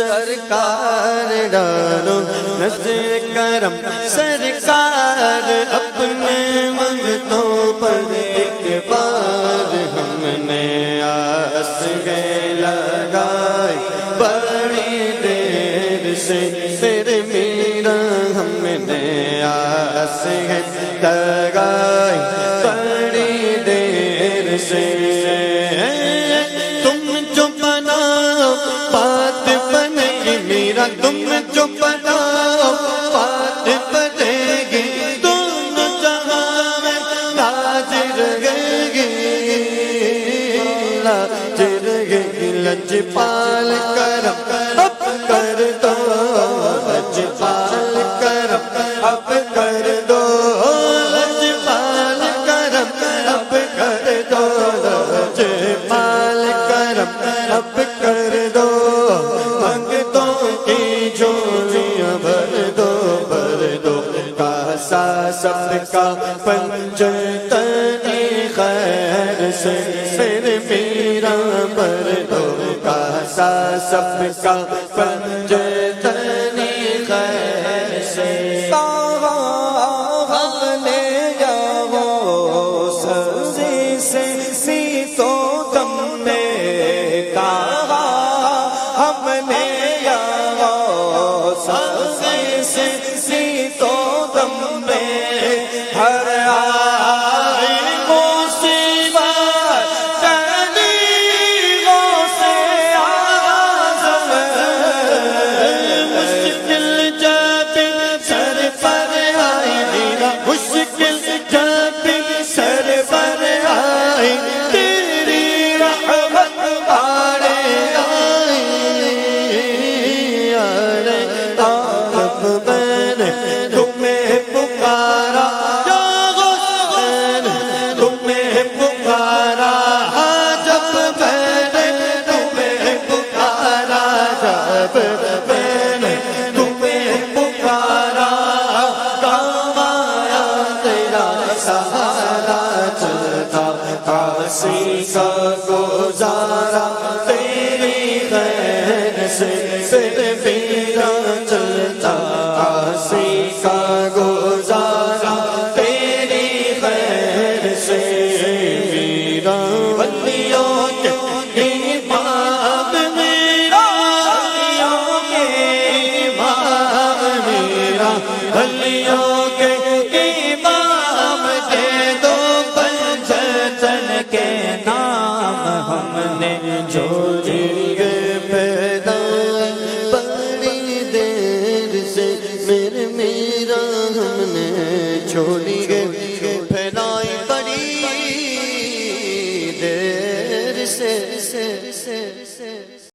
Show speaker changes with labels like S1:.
S1: سرکار ڈالو نظر کرم سرکار اپنے منگتوں پر ایک بار ہم نے آس لگائی بڑی دیر سے تیرے میرا ہم نے آس لگائی بڑی دیر سے تم جو بناؤ بات بنے گی میرا تم جو بناؤ بات بنے گی دونوں جہاں میں لاج رہے گی لاج رہے گی لجپال کرم اب کر دو لجپال کرم اب کر دو لجپال کرم اب کر دو لجپال کرم اب کر دو منگتوں کی جھولیاں بھر دو کاسا سب کا پنجتنی خیر سے میرے میرا بھر دو کاسا سب کا پنجتنی خیر سے ہم نے جاؤ سبزی سے سیتو دم میں کہا ہم نے جاؤ سبزی سے سیتو دم میں ہر آئی مصیبت تکلیفوں سے آزم مشکل جب سر پر آئی میرا مشکل جب سر پر آئی تیری رحمت آڑے آئی رب میں نے تمہیں پکارا یا حسین تمہیں پکارا جب میں نے تمہیں پکارا جب میں نے تمہیں پکارا کام آیا تیرا سہارا چلتا کاسی کا گزارا تیری خیر سے تیرے میرا چلتا کاسی کا گزارا تیری خیر سے میرا ولیوں کے امام میرا ولیوں کے امام میرا ولیوں کے امام دے دو پنجتن کے نام ہم نے جھولی پیدا بڑی دیر سے میرے میرا ہم نے چھوڑی گئے